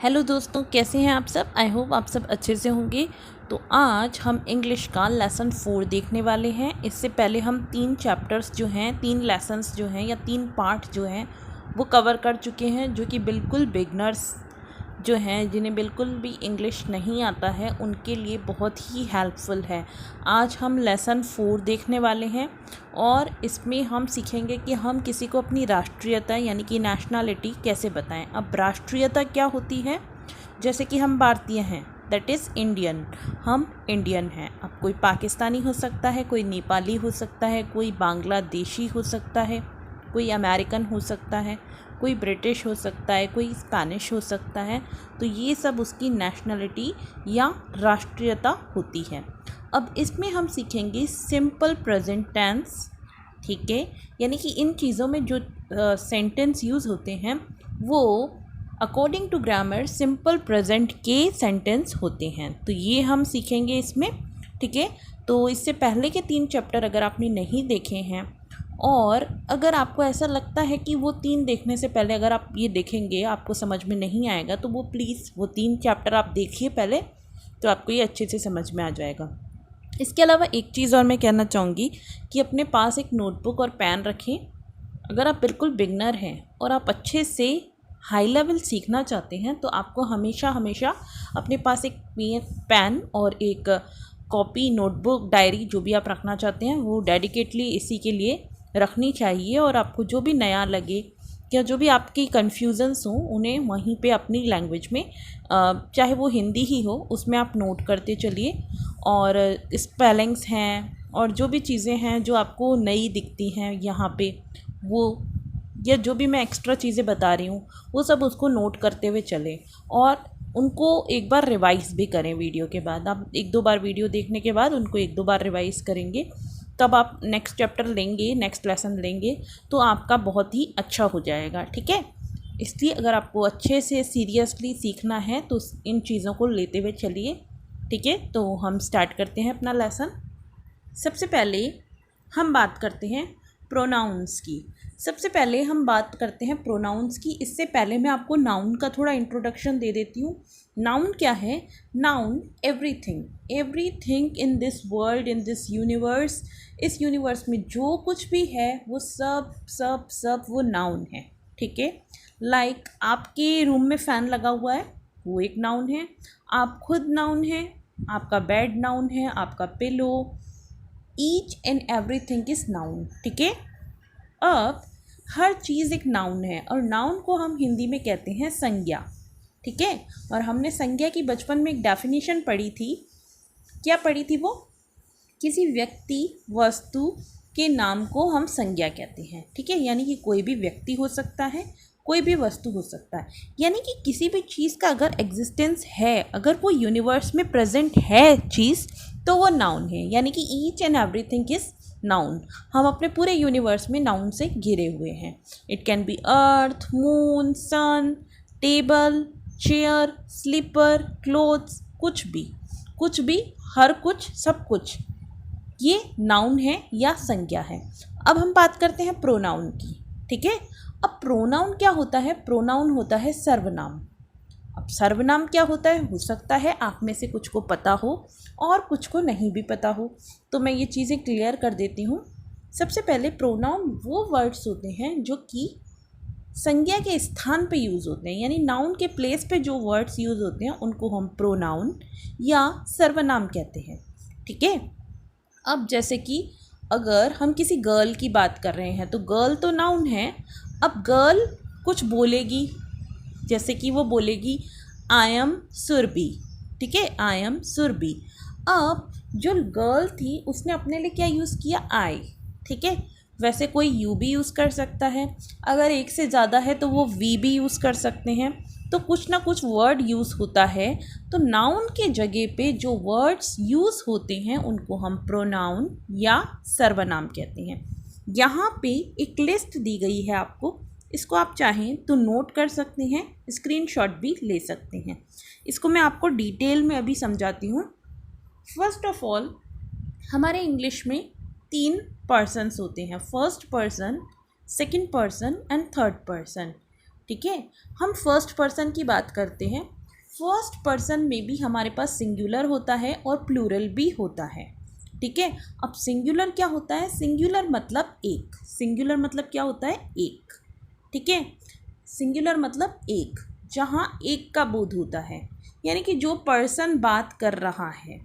Hello दोस्तों, कैसे हैं आप सब। आई होप आप सब अच्छे से होंगे। तो आज हम इंग्लिश का लेसन 4 देखने वाले हैं। इससे पहले हम 3 चैप्टर्स जो हैं, 3 लेसन्स जो हैं या 3 पार्ट जो हैं वो कवर कर चुके हैं, जो कि बिल्कुल बिगनर्स जो हैं, जिन्हें बिल्कुल भी इंग्लिश नहीं आता है, उनके लिए बहुत ही हेल्पफुल है। आज हम लेसन 4 देखने वाले हैं और इसमें हम सीखेंगे कि हम किसी को अपनी राष्ट्रीयता यानी कि नेशनलिटी कैसे बताएं। अब राष्ट्रीयता क्या होती है? जैसे कि हम भारतीय हैं, दैट इज़ इंडियन, हम इंडियन हैं। अब कोई पाकिस्तानी हो सकता है, कोई नेपाली हो सकता है, कोई बांग्लादेशी हो सकता है, कोई अमेरिकन हो सकता है, कोई ब्रिटिश हो सकता है, कोई स्पेनिश हो सकता है। तो ये सब उसकी नेशनलिटी या राष्ट्रीयता होती है। अब इसमें हम सीखेंगे सिंपल प्रेजेंट टेंस, ठीक है, यानी कि इन चीज़ों में जो सेंटेंस यूज़ होते हैं वो according to grammar simple present के सेंटेंस होते हैं। तो ये हम सीखेंगे इसमें, ठीक है। तो इससे पहले के 3 चैप्टर अगर आपने नहीं देखे हैं और अगर आपको ऐसा लगता है कि वो 3 देखने से पहले अगर आप ये देखेंगे आपको समझ में नहीं आएगा, तो वो प्लीज़ वो 3 चैप्टर आप देखिए पहले, तो आपको ये अच्छे से समझ में आ जाएगा। इसके अलावा एक चीज़ और मैं कहना चाहूँगी कि अपने पास एक नोटबुक और पेन रखें। अगर आप बिल्कुल बिगनर हैं और आप अच्छे से हाई लेवल सीखना चाहते हैं, तो आपको हमेशा हमेशा अपने पास एक पेन और एक कॉपी, नोटबुक, डायरी जो भी आप रखना चाहते हैं वो डेडिकेटली इसी के लिए रखनी चाहिए। और आपको जो भी नया लगे या जो भी आपकी कन्फ्यूज़न्स हों, उन्हें वहीं पे अपनी लैंग्वेज में, चाहे वो हिंदी ही हो, उसमें आप नोट करते चलिए। और स्पेलिंग्स हैं और जो भी चीज़ें हैं जो आपको नई दिखती हैं यहाँ पे, वो या जो भी मैं एक्स्ट्रा चीज़ें बता रही हूँ वो सब उसको नोट करते हुए चलें और उनको एक बार रिवाइज़ भी करें। वीडियो के बाद आप 1-2 बार वीडियो देखने के बाद उनको 1-2 बार रिवाइज़ करेंगे, तब आप नेक्स्ट चैप्टर लेंगे, नेक्स्ट लेसन लेंगे तो आपका बहुत ही अच्छा हो जाएगा, ठीक है। इसलिए अगर आपको अच्छे से सीरियसली सीखना है तो इन चीज़ों को लेते हुए चलिए, ठीक है। तो हम स्टार्ट करते हैं अपना लेसन। सबसे पहले हम बात करते हैं प्रोनाउंस की। सबसे पहले हम बात करते हैं प्रोनाउंस की। इससे पहले मैं आपको नाउन का थोड़ा इंट्रोडक्शन दे देती हूँ। नाउन क्या है? Noun everything, everything in this world, in this universe, इस यूनिवर्स में जो कुछ भी है वो सब सब सब वो नाउन है, ठीक है। लाइक आपके रूम में फ़ैन लगा हुआ है, वो एक नाउन है। आप खुद नाउन है, आपका बेड नाउन है, आपका pillow, each and everything is noun, ठीक है। अब हर चीज़ एक नाउन है और नाउन को हम हिंदी में कहते हैं संज्ञा, ठीक है। और हमने संज्ञा की बचपन में एक डेफिनेशन पढ़ी थी। क्या पढ़ी थी वो? किसी व्यक्ति, वस्तु के नाम को हम संज्ञा कहते हैं, ठीक है। यानी कि कोई भी व्यक्ति हो सकता है, कोई भी वस्तु हो सकता है, यानी कि किसी भी चीज़ का अगर एग्जिस्टेंस है, अगर वो यूनिवर्स में प्रेजेंट है चीज़, तो वो नाउन है। यानी कि each and everything is noun. हम अपने पूरे यूनिवर्स में नाउन से घिरे हुए हैं। It can be earth, moon, sun, table, chair, slipper, clothes, कुछ भी, हर कुछ, सब कुछ, ये नाउन है या संज्ञा है। अब हम बात करते हैं प्रोनाउन की, ठीक है। अब प्रोनाउन क्या होता है? प्रोनाउन होता है सर्वनाम। अब सर्वनाम क्या होता है? हो सकता है आप में से कुछ को पता हो और कुछ को नहीं भी पता हो, तो मैं ये चीज़ें क्लियर कर देती हूँ। सबसे पहले प्रोनाउन वो वर्ड्स होते हैं जो कि संज्ञा के स्थान पे यूज़ होते हैं, यानी नाउन के प्लेस पे जो वर्ड्स यूज़ होते हैं उनको हम प्रोनाउन या सर्वनाम कहते हैं, ठीक है। अब जैसे कि अगर हम किसी गर्ल की बात कर रहे हैं तो गर्ल तो नाउन है। अब गर्ल कुछ बोलेगी, जैसे कि वो बोलेगी आई एम सुरभि, ठीक है, आई एम सुरभि। अब जो गर्ल थी उसने अपने लिए क्या यूज़ किया? आई, ठीक है। वैसे कोई यू भी यूज़ कर सकता है, अगर एक से ज़्यादा है तो वो वी भी यूज़ कर सकते हैं। तो कुछ ना कुछ वर्ड यूज़ होता है। तो नाउन के जगह पे जो वर्ड्स यूज़ होते हैं उनको हम प्रोनाउन या सर्वनाम कहते हैं। यहाँ पे एक लिस्ट दी गई है आपको, इसको आप चाहें तो नोट कर सकते हैं, स्क्रीनशॉट भी ले सकते हैं। इसको मैं आपको डिटेल में अभी समझाती हूँ। फर्स्ट ऑफ ऑल, हमारे इंग्लिश में 3 पर्सन्स होते हैं, first person, second person and third person, ठीक है। हम फर्स्ट पर्सन की बात करते हैं। फर्स्ट पर्सन में भी हमारे पास सिंगुलर होता है और प्लूरल भी होता है, ठीक है। अब सिंगुलर क्या होता है? सिंगुलर मतलब एक। सिंगुलर मतलब क्या होता है? एक, ठीक है। सिंगुलर मतलब एक, जहाँ एक का बोध होता है, यानी कि जो पर्सन बात कर रहा है,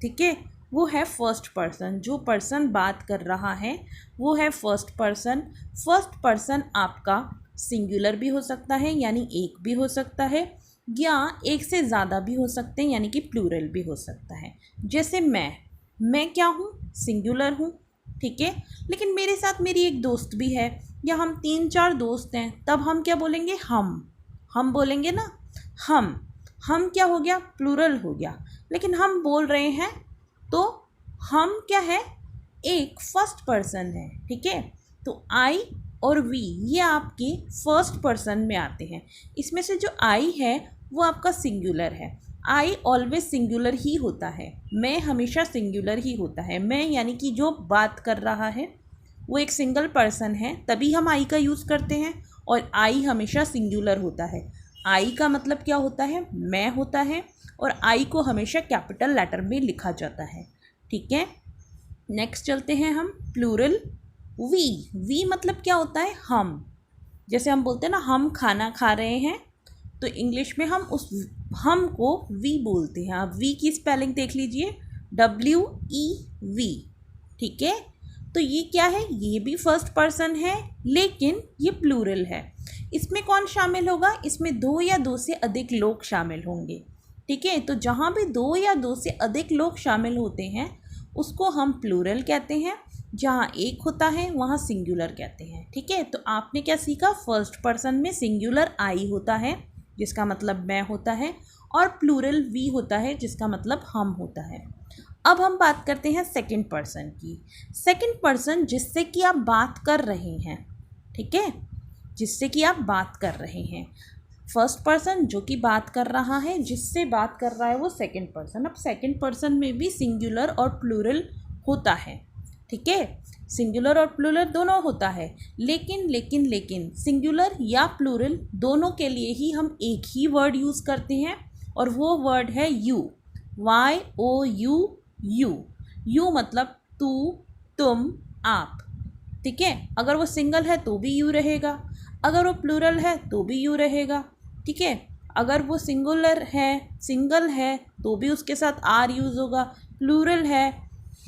ठीक है, वो है फर्स्ट पर्सन। जो पर्सन बात कर रहा है वो है फर्स्ट पर्सन। फर्स्ट पर्सन आपका सिंगुलर भी हो सकता है, यानी एक भी हो सकता है, या एक से ज़्यादा भी हो सकते हैं, यानी कि प्लूरल भी हो सकता है। जैसे मैं क्या हूँ? सिंगुलर हूँ, ठीक है। लेकिन मेरे साथ मेरी एक दोस्त भी है, या हम 3-4 दोस्त हैं, तब हम क्या बोलेंगे? हम बोलेंगे ना, हम क्या हो गया? प्लूरल हो गया। लेकिन हम बोल रहे हैं तो हम क्या है? एक फर्स्ट पर्सन है, ठीक है। तो आई और वी ये आपके फर्स्ट पर्सन में आते हैं। इसमें से जो आई है वो आपका सिंगुलर है। आई ऑलवेज सिंगुलर ही होता है, मैं हमेशा सिंगुलर ही होता है। मैं यानी कि जो बात कर रहा है वो एक सिंगल पर्सन है, तभी हम आई का यूज़ करते हैं, और आई हमेशा सिंगुलर होता है। आई का मतलब क्या होता है? मैं होता है, और आई को हमेशा कैपिटल लेटर में लिखा जाता है, ठीक है। नेक्स्ट चलते हैं हम प्लूरल। वी मतलब क्या होता है? हम। जैसे हम बोलते हैं ना, हम खाना खा रहे हैं, तो इंग्लिश में हम उस हम को वी बोलते हैं। आप वी की स्पेलिंग देख लीजिए, WEV, ठीक है। तो ये क्या है? ये भी फर्स्ट पर्सन है, लेकिन ये प्लूरल है। इसमें कौन शामिल होगा? इसमें 2 या 2 से अधिक लोग शामिल होंगे, ठीक है। तो जहाँ भी 2 या 2 से अधिक लोग शामिल होते हैं उसको हम प्लूरल कहते हैं। जहाँ एक होता है वहाँ सिंगुलर कहते हैं, ठीक है। तो आपने क्या सीखा? फर्स्ट पर्सन में सिंगुलर आई होता है, जिसका मतलब मैं होता है, और प्लूरल वी होता है, जिसका मतलब हम होता है। अब हम बात करते हैं सेकंड पर्सन की। सेकंड पर्सन जिससे कि आप बात कर रहे हैं, ठीक है, जिससे कि आप बात कर रहे हैं। फर्स्ट पर्सन जो कि बात कर रहा है, जिससे बात कर रहा है, वो सेकंड पर्सन। अब सेकंड पर्सन में भी सिंगुलर और प्लूरल होता है, ठीक है। सिंगुलर और प्लूरल दोनों होता है, लेकिन सिंगुलर या प्लूरल दोनों के लिए ही हम एक ही वर्ड यूज़ करते हैं, और वो वर्ड है यू। YOU, यू मतलब तू, तुम, आप, ठीक है। अगर वो सिंगल है तो भी यू रहेगा, अगर वो प्लूरल है तो भी यू रहेगा, ठीक है। अगर वो सिंगल है तो भी उसके साथ आर यूज़ होगा, प्लूरल है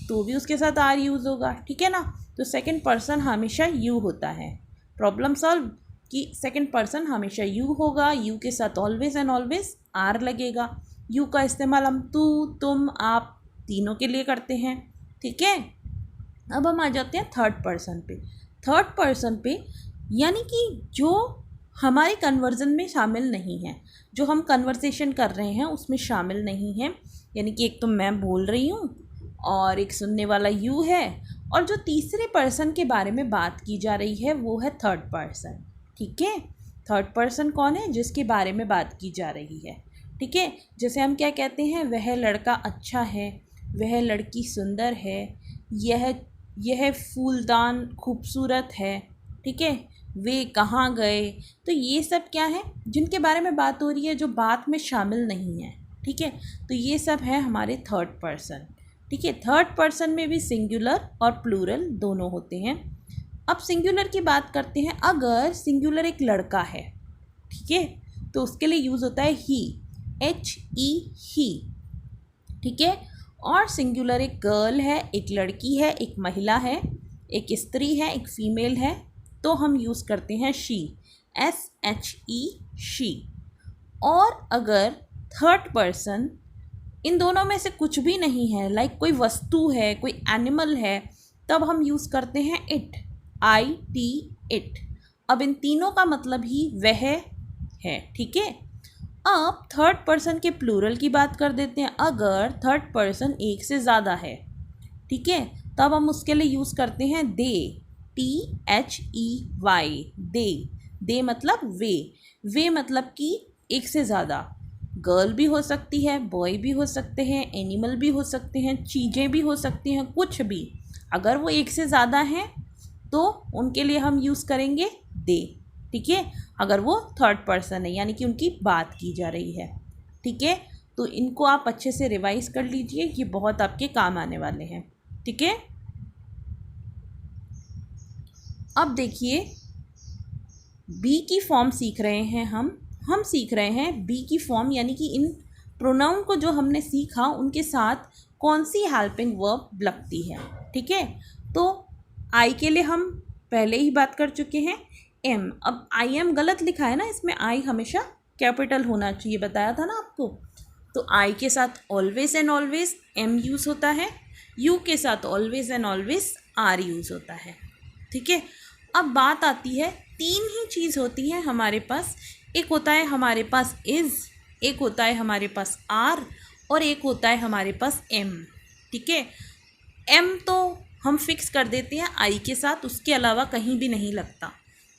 तो भी उसके साथ आर यूज़ होगा, ठीक है ना। तो सेकंड पर्सन हमेशा यू होता है। प्रॉब्लम सॉल्व कि सेकंड पर्सन हमेशा यू होगा, यू के साथ ऑलवेज एंड ऑलवेज आर लगेगा। यू का इस्तेमाल हम तू, तुम, आप तीनों के लिए करते हैं, ठीक है। अब हम आ जाते हैं थर्ड पर्सन पे। थर्ड पर्सन पे यानी कि जो हमारे कन्वर्जन में शामिल नहीं है, जो हम कन्वर्सेशन कर रहे हैं उसमें शामिल नहीं है। यानी कि एक तो मैं बोल रही हूँ और एक सुनने वाला यू है, और जो तीसरे पर्सन के बारे में बात की जा रही है वो है थर्ड पर्सन, ठीक है। थर्ड पर्सन कौन है? जिसके बारे में बात की जा रही है, ठीक है। जैसे हम क्या कहते हैं? वह लड़का अच्छा है, वह लड़की सुंदर है, यह फूलदान खूबसूरत है, ठीक है। वे कहाँ गए? तो ये सब क्या है? जिनके बारे में बात हो रही है, जो बात में शामिल नहीं है, ठीक है। तो ये सब है हमारे थर्ड पर्सन, ठीक है। थर्ड पर्सन में भी सिंगुलर और प्लूरल दोनों होते हैं। अब सिंगुलर की बात करते हैं। अगर सिंगुलर एक लड़का है, ठीक है, तो उसके लिए यूज़ होता है ही, HE, ही, ठीक है। और सिंगुलर एक गर्ल है, एक लड़की है, एक महिला है, एक स्त्री है, एक फीमेल है, तो हम यूज़ करते हैं शी, SHE, शी। और अगर थर्ड पर्सन इन दोनों में से कुछ भी नहीं है, लाइक कोई वस्तु है, कोई एनिमल है, तब हम यूज़ करते हैं IT, IT। अब इन तीनों का मतलब ही वह है, ठीक है। अब थर्ड पर्सन के प्लूरल की बात कर देते हैं। अगर थर्ड पर्सन एक से ज़्यादा है, ठीक है, तब हम उसके लिए यूज़ करते हैं दे, THEY, दे मतलब वे मतलब कि एक से ज़्यादा। गर्ल भी हो सकती है, बॉय भी हो सकते हैं, एनिमल भी हो सकते हैं, चीज़ें भी हो सकती हैं, कुछ भी। अगर वो एक से ज़्यादा हैं तो उनके लिए हम यूज़ करेंगे दे, ठीक है। अगर वो थर्ड पर्सन है, यानी कि उनकी बात की जा रही है। ठीक है, तो इनको आप अच्छे से रिवाइज कर लीजिए, ये बहुत आपके काम आने वाले हैं। ठीक है, अब देखिए बी की फॉर्म सीख रहे हैं हम सीख रहे हैं बी की फॉर्म, यानी कि इन प्रोनाउन को जो हमने सीखा उनके साथ कौन सी हेल्पिंग वर्ब लगती है। ठीक है, तो आई के लिए हम पहले ही बात कर चुके हैं, एम। अब आई एम गलत लिखा है ना, इसमें आई हमेशा कैपिटल होना चाहिए, बताया था ना आपको। तो आई के साथ always and always am use होता है, यू के साथ always and always are use होता है। ठीक है, अब बात आती है, तीन ही चीज़ होती है हमारे पास, एक होता है हमारे पास इज़, एक होता है हमारे पास आर, और एक होता है हमारे पास एम। ठीक है, एम तो हम फिक्स कर देते हैं आई के साथ, उसके अलावा कहीं भी नहीं लगता।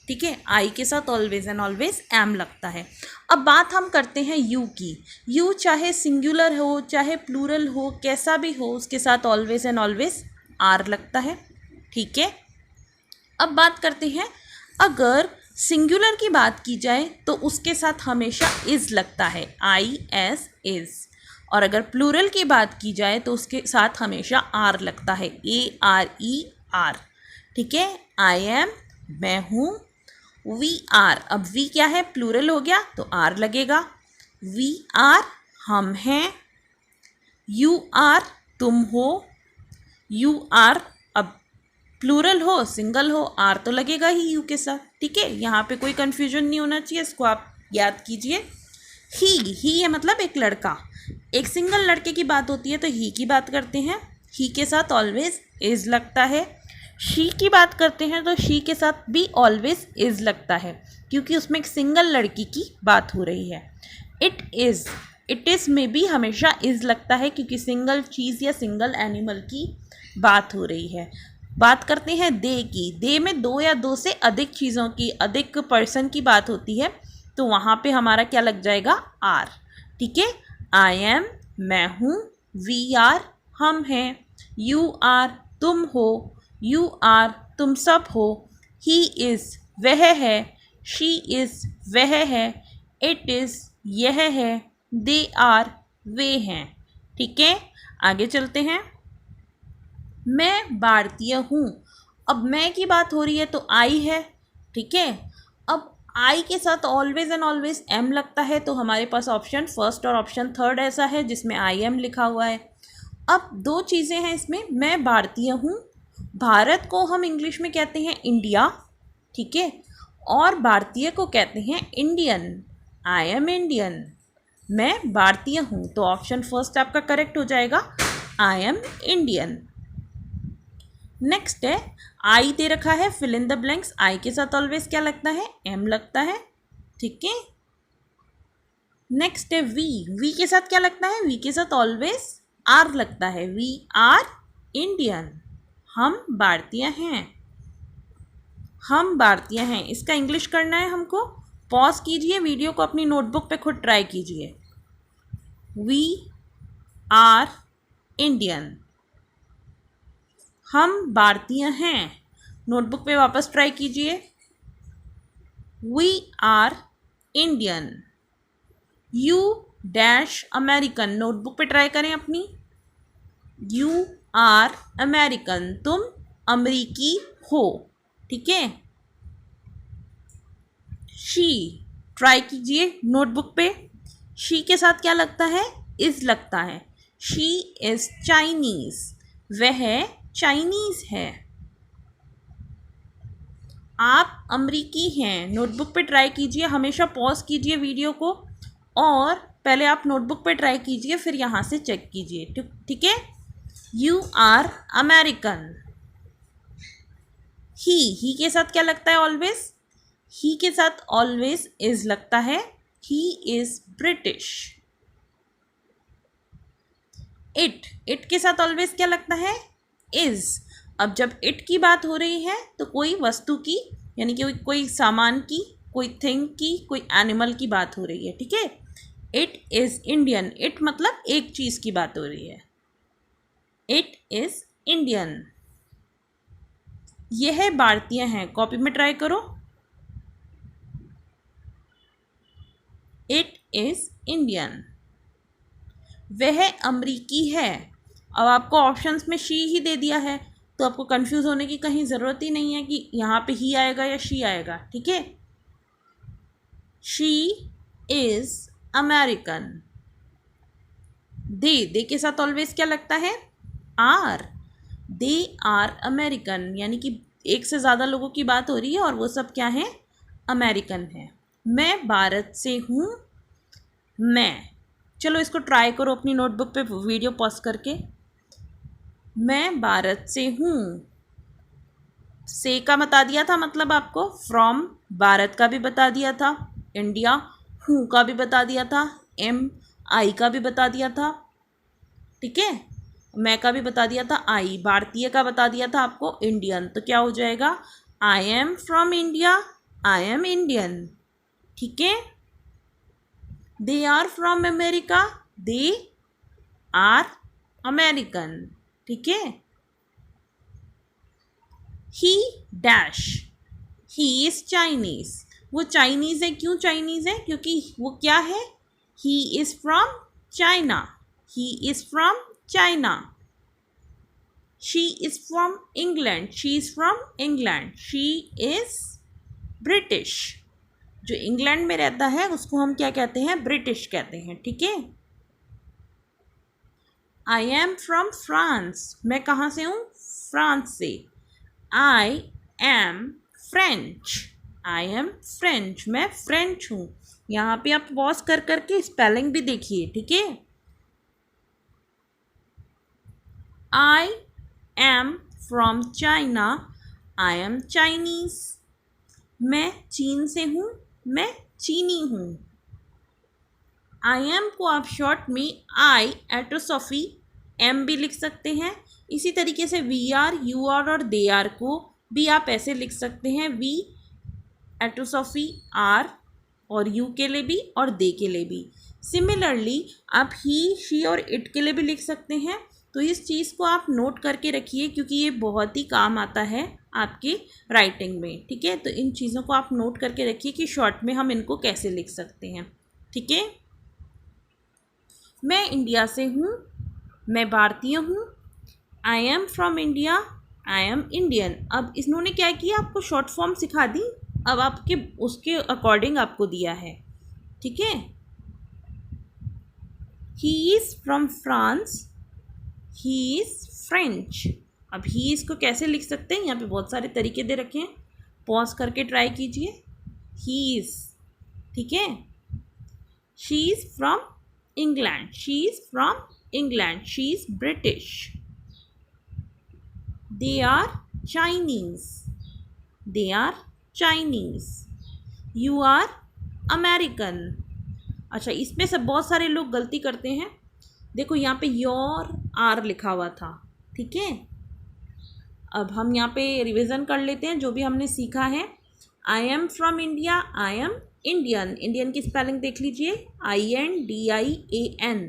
ठीक है, आई के साथ ऑलवेज एंड ऑलवेज एम लगता है। अब बात हम करते हैं यू की। यू चाहे सिंगुलर हो चाहे प्लूरल हो, कैसा भी हो, उसके साथ ऑलवेज एंड ऑलवेज आर लगता है। ठीक है, अब बात करते हैं, अगर सिंगुलर की बात की जाए तो उसके साथ हमेशा इज़ लगता है, आई एस इज़। और अगर प्लूरल की बात की जाए तो उसके साथ हमेशा आर लगता है, ए आर ई आर। ठीक है, आई एम मैं हूँ, वी आर, अब वी क्या है, प्लूरल हो गया तो आर लगेगा, वी आर हम हैं, यू आर तुम हो, यू आर अब प्लूरल हो सिंगल हो आर तो लगेगा ही यू के साथ। ठीक है, यहाँ पे कोई कन्फ्यूजन नहीं होना चाहिए, इसको आप याद कीजिए। ही है मतलब एक लड़का, एक सिंगल लड़के की बात होती है तो ही की बात करते हैं, ही के साथ ऑलवेज इज़ लगता है। शी की बात करते हैं तो शी के साथ भी ऑलवेज इज़ लगता है, क्योंकि उसमें एक सिंगल लड़की की बात हो रही है। इट इज़ में भी हमेशा इज़ लगता है, क्योंकि सिंगल चीज़ या सिंगल एनिमल की बात हो रही है। बात करते हैं दे की। दे में दो या दो से अधिक चीज़ों की, अधिक पर्सन की बात होती है, तो वहाँ पे हमारा क्या लग जाएगा, आर। ठीक है, आई एम मैं हूँ, वी आर हम हैं, यू आर तुम हो, यू आर तुम सब हो, ही इज़ वह है, शी इज़ वह है, इट इज़ यह है, दे आर वे हैं। ठीक है, आगे चलते हैं। मैं भारतीय हूँ, अब मैं की बात हो रही है तो आई है। ठीक है, अब आई के साथ ऑलवेज एंड ऑलवेज एम लगता है, तो हमारे पास ऑप्शन फर्स्ट और ऑप्शन थर्ड ऐसा है जिसमें आई एम लिखा हुआ है। अब दो चीज़ें हैं इसमें, मैं भारतीय हूँ, भारत को हम इंग्लिश में कहते हैं इंडिया। ठीक है, और भारतीय को कहते हैं इंडियन, आई एम इंडियन, मैं भारतीय हूँ, तो ऑप्शन फर्स्ट आपका करेक्ट हो जाएगा, आई एम इंडियन। नेक्स्ट है, आई दे रखा है, फिल इन द ब्लैंक्स, आई के साथ ऑलवेज क्या लगता है, एम लगता है। ठीक है, नेक्स्ट है वी के साथ क्या लगता है, वी के साथ ऑलवेज आर लगता है, वी आर इंडियन, हम भारतीय हैं, हम भारतीय हैं। इसका इंग्लिश करना है हमको, पॉज कीजिए वीडियो को, अपनी नोटबुक पे खुद ट्राई कीजिए। वी आर इंडियन, हम भारतीय हैं, नोटबुक पे वापस ट्राई कीजिए। We are Indian, you dash American, notebook पे ट्राई करें अपनी, यू आर अमेरिकन, तुम अमरीकी हो। ठीक है, शी ट्राई कीजिए नोटबुक पे, शी के साथ क्या लगता है, इज लगता है, शी इज चाइनीज, वह चाइनीज है। आप अमरीकी हैं, नोटबुक पे ट्राई कीजिए, हमेशा पॉज कीजिए वीडियो को और पहले आप नोटबुक पे ट्राई कीजिए, फिर यहाँ से चेक कीजिए। ठीक है, यू आर अमेरिकन। ही के साथ क्या लगता है ऑलवेज, ही के साथ ऑलवेज इज लगता है, ही इज ब्रिटिश। इट के साथ ऑलवेज क्या लगता है, इज। अब जब इट की बात हो रही है तो कोई वस्तु की, यानी कि कोई सामान की, कोई थिंग की, कोई एनिमल की बात हो रही है। ठीक है, इट इज़ इंडियन, इट मतलब एक चीज़ की बात हो रही है, इट इज़ इंडियन। यह भारतीय हैं, कॉपी में ट्राई करो। It is Indian. वह अमरीकी है। अब आपको ऑप्शंस में शी ही दे दिया है, तो आपको कंफ्यूज होने की कहीं ज़रूरत ही नहीं है कि यहाँ पे ही आएगा या शी आएगा। ठीक है, शी इज़ अमेरिकन। दे के साथ ऑलवेज क्या लगता है? आर। दे आर अमेरिकन, यानी कि एक से ज़्यादा लोगों की बात हो रही है और वो सब क्या है? अमेरिकन है। मैं भारत से हूँ। मैं, चलो इसको ट्राई करो अपनी नोटबुक पे वीडियो पॉज करके। मैं भारत से हूँ। से का बता दिया था मतलब आपको, फ्रॉम भारत का भी बता दिया था, इंडिया हूँ का भी बता दिया था, एम आई का भी बता दिया था। ठीक है, मैं का भी बता दिया था, आई भारतीय का बता दिया था आपको, इंडियन। तो क्या हो जाएगा? I am from India, I am Indian. ठीक है, they are from America, they are American. ठीक है, he dash, he is Chinese. वो चाइनीज़ है, क्यों चाइनीज़ है? क्योंकि वो क्या है? He is from China, he is from China. She is from England, she is from England. She is British. जो इंग्लैंड में रहता है उसको हम क्या कहते हैं? ब्रिटिश कहते हैं। ठीक है, आई एम फ्रॉम फ्रांस। मैं कहाँ से हूँ? फ्रांस से। I am French, I am French. मैं फ्रेंच हूँ। यहाँ पे आप पॉज कर करके स्पेलिंग भी देखिए। ठीक है, आई am from China, I am Chinese. मैं चीन से हूँ, मैं चीनी हूँ। आई एम को आप शॉर्ट में आई एट्रोसॉफी एम भी लिख सकते हैं। इसी तरीके से वी आर, यू आर और दे आर को भी आप ऐसे लिख सकते हैं, वी एट्रोसॉफी आर, और यू के लिए भी और दे के लिए भी। सिमिलरली आप ही, शी और इट के लिए भी लिख सकते हैं। तो इस चीज़ को आप नोट करके रखिए क्योंकि ये बहुत ही काम आता है आपके राइटिंग में। ठीक है, तो इन चीज़ों को आप नोट करके रखिए कि शॉर्ट में हम इनको कैसे लिख सकते हैं। ठीक है, मैं इंडिया से हूँ, मैं भारतीय हूँ। आई am from India, I am Indian. अब इन्होंने क्या किया? आपको शॉर्ट फॉर्म सिखा दी, अब आपके उसके अकॉर्डिंग आपको दिया है। ठीक है, he is from France, he is French. अब ही इसको कैसे लिख सकते हैं? यहाँ पे बहुत सारे तरीके दे रखे हैं, पॉज करके ट्राई कीजिए। ही इज़, ठीक है। She is from England, she is from England, she is British. They are Chinese, they are Chinese. You are American. अच्छा, इसमें से बहुत सारे लोग गलती करते हैं। देखो यहाँ पे योर आर लिखा हुआ था। ठीक है, अब हम यहाँ पे रिवीजन कर लेते हैं जो भी हमने सीखा है। आई am from India, I am Indian. Indian की स्पेलिंग देख लीजिए, INDIAN।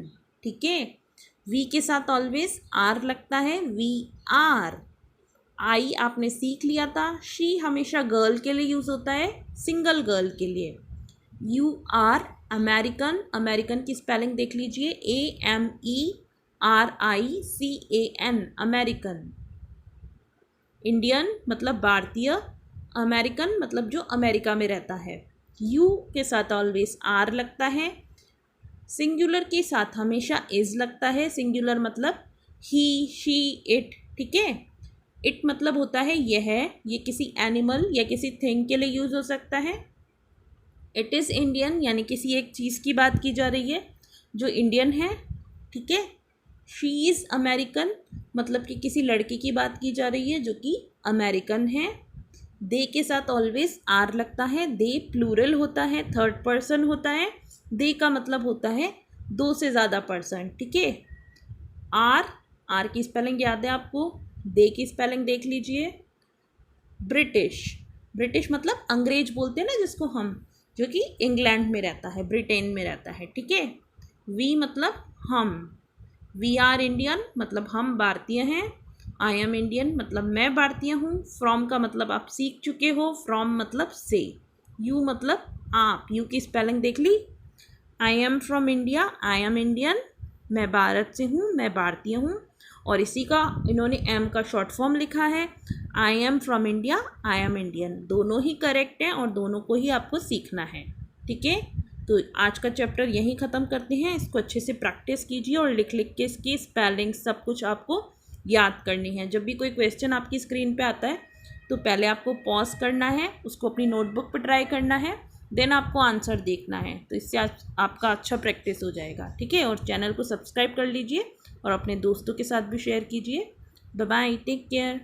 ठीक है, वी के साथ ऑलवेज आर लगता है, वी आर। आई आपने सीख लिया था। शी हमेशा गर्ल के लिए यूज़ होता है, सिंगल गर्ल के लिए। यू आर अमेरिकन, अमेरिकन की स्पेलिंग देख लीजिए, AMERICAN, अमेरिकन। इंडियन मतलब भारतीय, अमेरिकन मतलब जो अमेरिका में रहता है। यू के साथ ऑलवेज आर लगता है। सिंगुलर के साथ हमेशा इज लगता है, सिंगुलर मतलब ही, शी, इट। ठीक है, इट मतलब होता है यह, ये किसी एनिमल या किसी थिंग के लिए यूज़ हो सकता है। इट इज़ इंडियन यानी किसी एक चीज़ की बात की जा रही है जो इंडियन है। ठीक है, शी इज़ अमेरिकन मतलब कि किसी लड़के की बात की जा रही है जो कि अमेरिकन है। दे के साथ ऑलवेज आर लगता है, दे प्लूरल होता है, थर्ड पर्सन होता है। दे का मतलब होता है दो से ज़्यादा पर्सन। ठीक है, आर की स्पेलिंग याद है आपको, दे की स्पेलिंग देख लीजिए। ब्रिटिश, ब्रिटिश मतलब अंग्रेज बोलते हैं ना जिसको हम, जो कि इंग्लैंड में रहता है, ब्रिटेन में रहता है। ठीक है, वी मतलब हम। वी आर इंडियन मतलब हम भारतीय हैं। आई एम इंडियन मतलब मैं भारतीय हूँ। फ्रॉम का मतलब आप सीख चुके हो, फ्रॉम मतलब से। यू मतलब आप, यू की स्पेलिंग देख ली। I am from India, I am Indian, मैं भारत से हूँ, मैं भारतीय हूँ। और इसी का इन्होंने एम का शॉर्ट फॉर्म लिखा है, आई am from India, I am Indian. दोनों ही करेक्ट हैं और दोनों को ही आपको सीखना है। ठीक है, तो आज का चैप्टर यहीं ख़त्म करते हैं। इसको अच्छे से प्रैक्टिस कीजिए और लिख लिख के इसकी स्पेलिंग सब कुछ आपको याद करनी है। जब भी कोई क्वेश्चन आपकी स्क्रीन पे आता है तो पहले आपको पॉज करना है, उसको अपनी नोटबुक पर ट्राई करना है, देन आपको आंसर देखना है। तो इससे आपका अच्छा प्रैक्टिस हो जाएगा। ठीक है, और चैनल को सब्सक्राइब कर लीजिए और अपने दोस्तों के साथ भी शेयर कीजिए। Bye bye, take care.